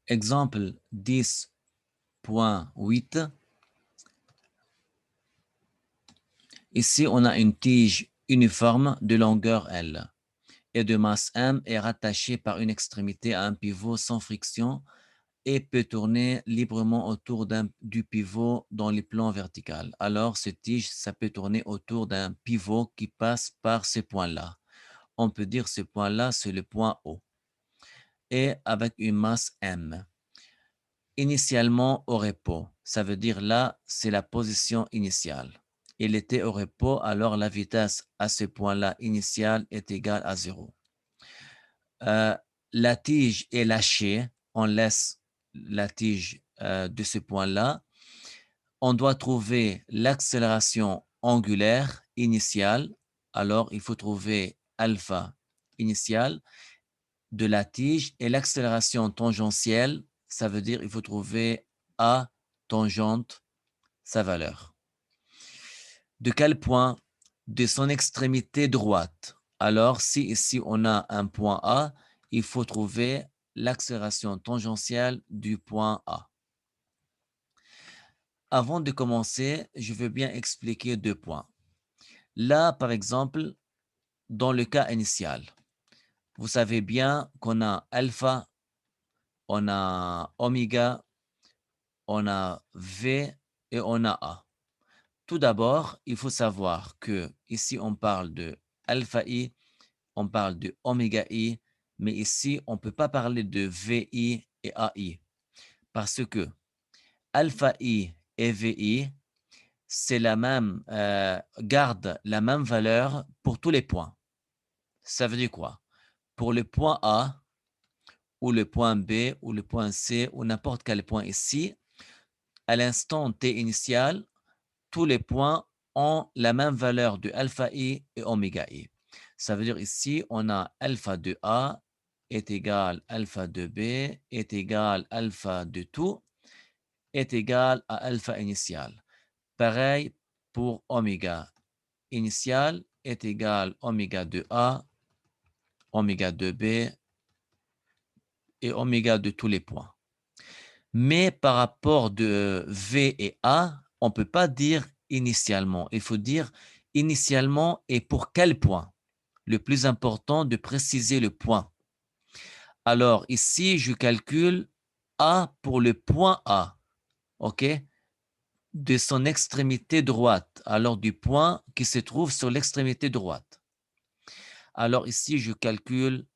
Exemple 10.8. Ici, on a une tige uniforme de longueur L et de masse M est rattachée par une extrémité à un pivot sans friction et peut tourner librement autour du pivot dans les plans verticaux. Alors, ce tige, ça peut tourner autour d'un pivot qui passe par ce point-là. On peut dire ce point-là, c'est le point O. Et avec une masse M. Initialement au repos, ça veut dire là, c'est la position initiale. Il était au repos, alors la vitesse à ce point-là initial est égale à 0. La tige est lâchée, on laisse la tige de ce point-là. On doit trouver l'accélération angulaire initiale. Alors, il faut trouver alpha initiale de la tige et l'accélération tangentielle, ça veut dire il faut trouver A tangente sa valeur. De quel point? De son extrémité droite. Alors, si ici on a un point A, il faut trouver l'accélération tangentielle du point A. Avant de commencer, je veux bien expliquer deux points. Là, par exemple, dans le cas initial, vous savez bien qu'on a alpha, on a oméga, on a V et on a A. Tout d'abord, il faut savoir que ici on parle de alpha I, on parle de oméga I, mais ici on ne peut pas parler de VI et AI parce que alpha I et VI, c'est la même, garde la même valeur pour tous les points. Ça veut dire quoi? Pour le point A ou le point B ou le point C ou n'importe quel point ici, à l'instant T initial, tous les points ont la même valeur de alpha I et oméga I. Ça veut dire ici, on a alpha de A est égal alpha de B est égal alpha de tout est égal à alpha initial. Pareil pour oméga initial est égal oméga de A, oméga de B et oméga de tous les points. Mais par rapport de V et A, on ne peut pas dire initialement. Il faut dire initialement et pour quel point. Le plus important de préciser le point. Alors ici, je calcule A pour le point A, OK, de son extrémité droite, alors du point qui se trouve sur l'extrémité droite. Alors ici, je calcule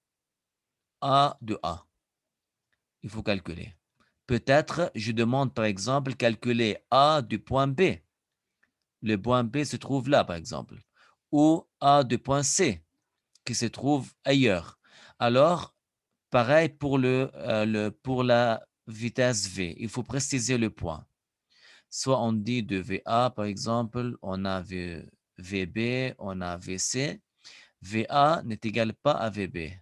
A de A. Il faut calculer. Peut-être, je demande par exemple calculer A du point B. Le point B se trouve là, par exemple. Ou A du point C, qui se trouve ailleurs. Alors, pareil pour, pour la vitesse V. Il faut préciser le point. Soit on dit de VA, par exemple, on a VB, on a VC. VA n'est égal pas à VB,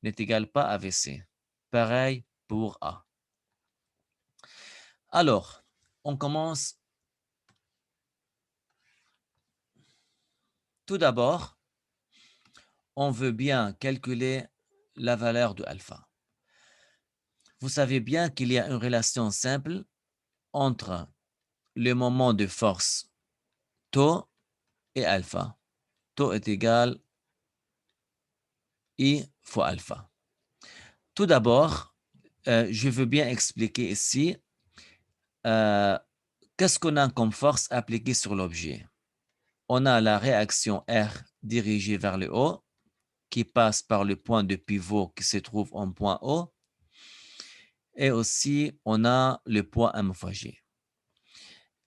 n'est égal pas à VC. Pareil pour A. Alors, on commence. Tout d'abord, on veut bien calculer la valeur de alpha. Vous savez bien qu'il y a une relation simple entre le moment de force tau et alpha. Tau est égal I fois alpha. Tout d'abord, je veux bien expliquer ici qu'est-ce qu'on a comme force appliquée sur l'objet. On a la réaction R dirigée vers le haut qui passe par le point de pivot qui se trouve en point O. Et aussi, on a le poids M fois G.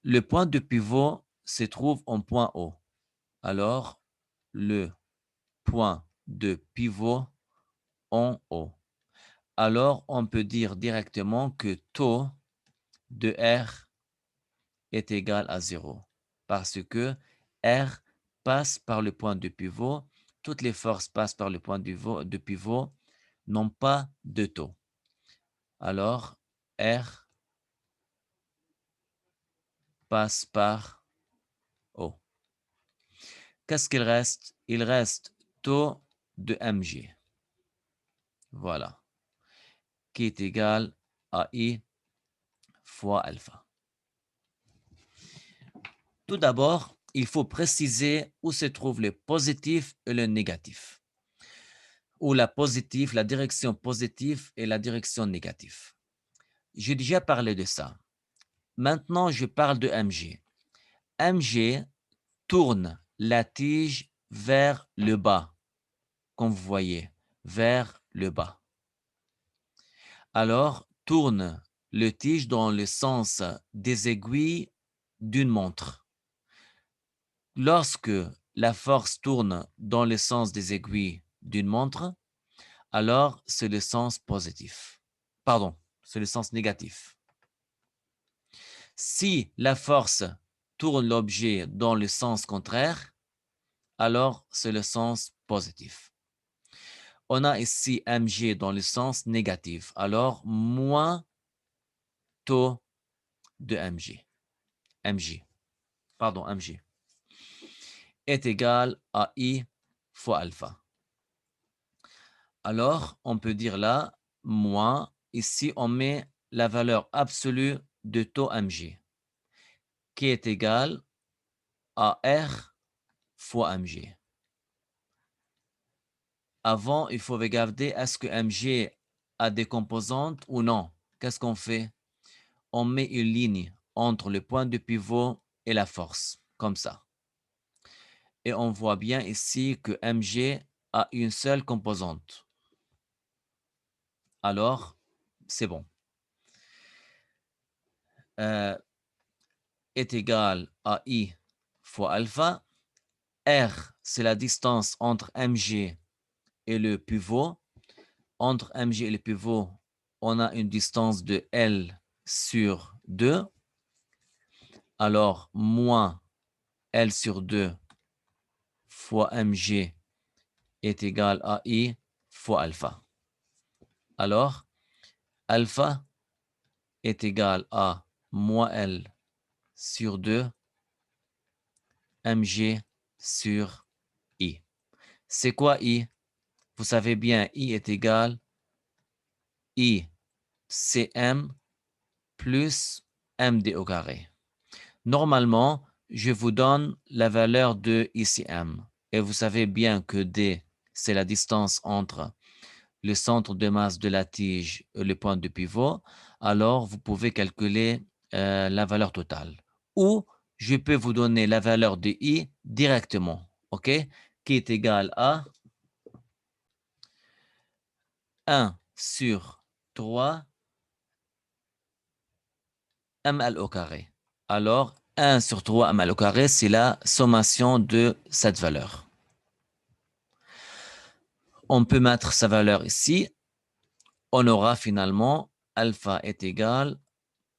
Le point de pivot se trouve en point O. Alors, le point de pivot en O. Alors, on peut dire directement que taux de R est égal à 0 parce que R passe par le point de pivot. Toutes les forces passent par le point de pivot, n'ont pas de taux. Alors, R passe par O. Qu'est-ce qu'il reste? Il reste taux de mg. Voilà. Qui est égal AI fois alpha. Tout d'abord, il faut préciser où se trouve le positif et le négatif, ou la positive, la direction positive et la direction négative. J'ai déjà parlé de ça. Maintenant, je parle de MG. MG tourne la tige vers le bas, comme vous voyez, vers le bas. Alors, tourne le tige dans le sens des aiguilles d'une montre. Lorsque la force tourne dans le sens des aiguilles d'une montre, alors c'est le sens positif. Pardon, c'est le sens négatif. Si la force tourne l'objet dans le sens contraire, alors c'est le sens positif. On a ici mg dans le sens négatif, alors moins taux de mg, mg est égal à I fois alpha. Alors, on peut dire là, moins, ici, on met la valeur absolue de taux mg, qui est égal à R fois mg. Avant, il faut regarder est-ce que mg a des composantes ou non. Qu'est-ce qu'on fait? On met une ligne entre le point de pivot et la force, comme ça. Et on voit bien ici que mg a une seule composante. Alors, c'est bon. Est égal à I fois alpha. R, c'est la distance entre mg et le pivot. Entre mg et le pivot, on a une distance de L sur 2. Alors, moins L sur 2 fois mg est égal à I fois alpha. Alors, alpha est égal à moins L sur 2 mg sur I. C'est quoi I? Vous savez bien, I est égal I cm plus md au carré. Normalement, je vous donne la valeur de ICM. Et vous savez bien que D, c'est la distance entre le centre de masse de la tige et le point de pivot. Alors, vous pouvez calculer la valeur totale. Ou je peux vous donner la valeur de I directement, OK? Qui est égale à 1 sur 3 ml au carré. Alors, 1 sur 3 ml au carré, c'est la sommation de cette valeur. On peut mettre sa valeur ici. On aura finalement alpha est égal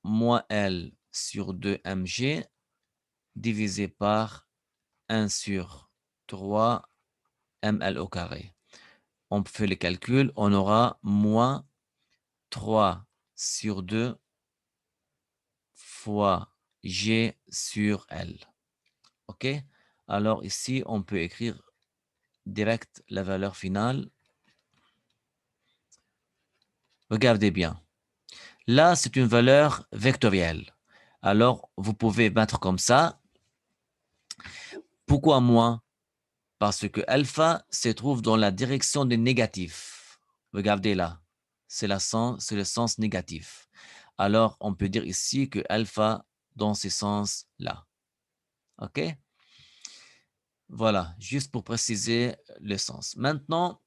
moins L sur 2 mg divisé par 1 sur 3 ml au carré. On fait le calcul, on aura moins 3 sur 2 fois G sur L. OK? Alors ici, on peut écrire direct la valeur finale. Regardez bien. Là, c'est une valeur vectorielle. Alors, vous pouvez mettre comme ça. Pourquoi moins? Parce que alpha se trouve dans la direction des négatifs. Regardez là. C'est le sens négatif. Alors, on peut dire ici que alpha dans ce sens-là. OK? Voilà, juste pour préciser le sens. Maintenant,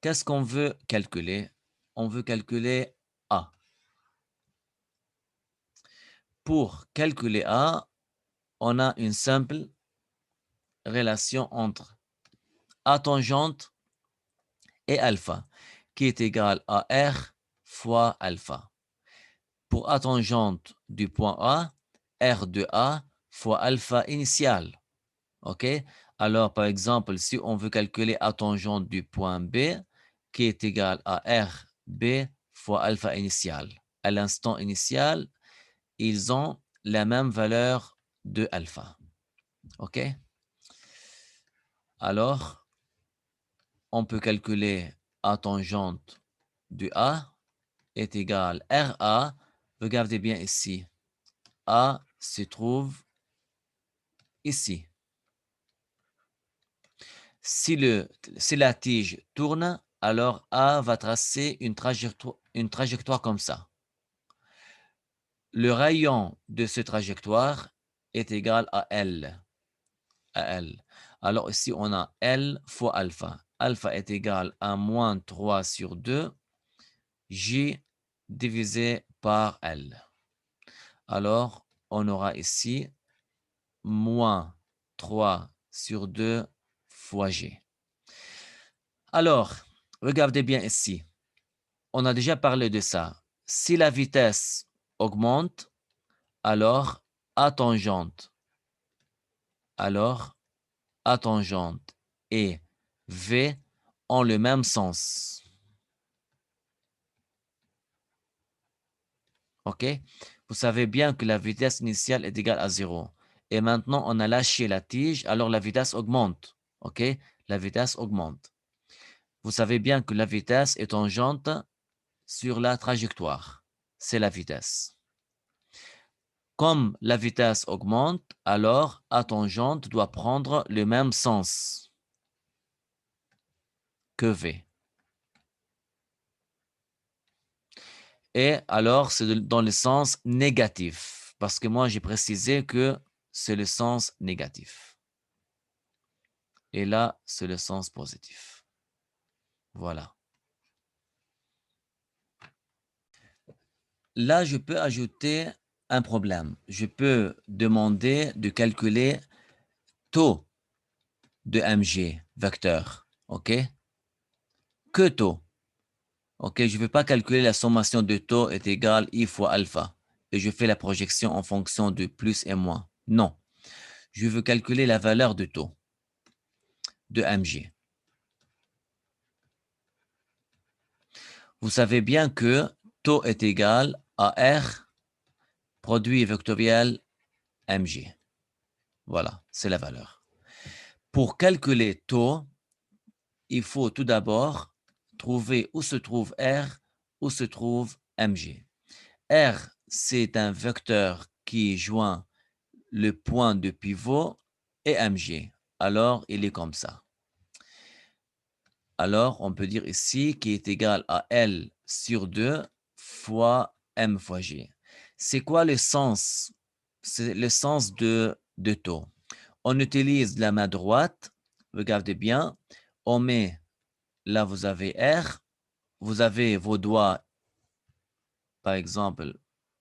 qu'est-ce qu'on veut calculer? On veut calculer A. Pour calculer A, on a une simple relation entre A tangente et alpha, qui est égale à R fois alpha. Pour A tangente du point A, R de A fois alpha initial. OK? Alors, par exemple, si on veut calculer A tangente du point B, qui est égal à RB fois alpha initial. À l'instant initial, ils ont la même valeur de alpha. OK? Alors, on peut calculer A tangente du A. est égal à RA. Regardez bien ici. A se trouve ici. Si la tige tourne, alors A va tracer une trajectoire comme ça. Le rayon de cette trajectoire est égal à L. Alors ici, on a L fois alpha. Alpha est égal à moins 3 sur 2, J divisé par L. Alors, on aura ici moins 3 sur 2 fois G. Alors, regardez bien ici. On a déjà parlé de ça. Si la vitesse augmente, alors A tangente, et V ont le même sens. OK? Vous savez bien que la vitesse initiale est égale à 0. Et maintenant, on a lâché la tige, alors la vitesse augmente. OK? La vitesse augmente. Vous savez bien que la vitesse est tangente sur la trajectoire. C'est la vitesse. Comme la vitesse augmente, alors A tangente doit prendre le même sens que V. Et alors, c'est dans le sens négatif. Parce que moi, j'ai précisé que c'est le sens négatif. Et là, c'est le sens positif. Voilà. Là, je peux ajouter un problème. Je peux demander de calculer taux de mg vecteur. OK? Que taux? OK, je ne veux pas calculer la sommation de taux est égale I fois alpha. Et je fais la projection en fonction de plus et moins. Non. Je veux calculer la valeur de taux de mg. Vous savez bien que taux est égal à R produit vectoriel mg. Voilà, c'est la valeur. Pour calculer taux, il faut tout d'abord trouver où se trouve R, où se trouve mg. R, c'est un vecteur qui joint le point de pivot et mg. Alors, il est comme ça. Alors, on peut dire ici qu'il est égal à L sur 2 fois m fois g. C'est quoi le sens? C'est le sens de taux. On utilise la main droite. Regardez bien. On met, là, vous avez R. Vous avez vos doigts, par exemple,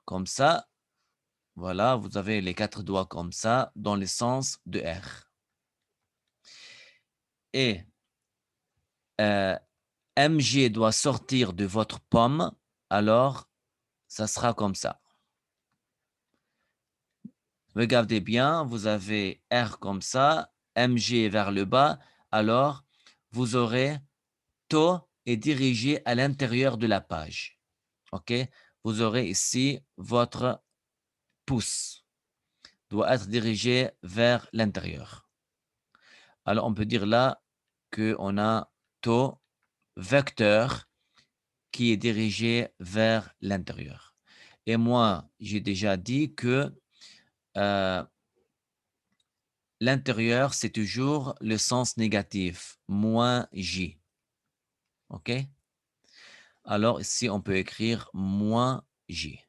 comme ça. Voilà, vous avez les 4 doigts comme ça, dans le sens de R. Et mg doit sortir de votre paume, alors ça sera comme ça. Regardez bien, vous avez R comme ça, mg vers le bas, alors vous aurez taux est dirigé à l'intérieur de la page. OK? Vous aurez ici votre pouce doit être dirigé vers l'intérieur. Alors, on peut dire là qu'on a taux vecteur qui est dirigé vers l'intérieur. Et moi, j'ai déjà dit que l'intérieur, c'est toujours le sens négatif, moins J. OK? Alors, ici, on peut écrire moins J.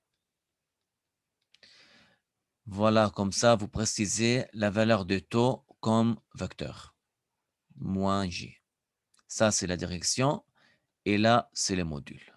Voilà, comme ça, vous précisez la valeur de taux comme vecteur. Moins J. Ça, c'est la direction. Et là, c'est le module.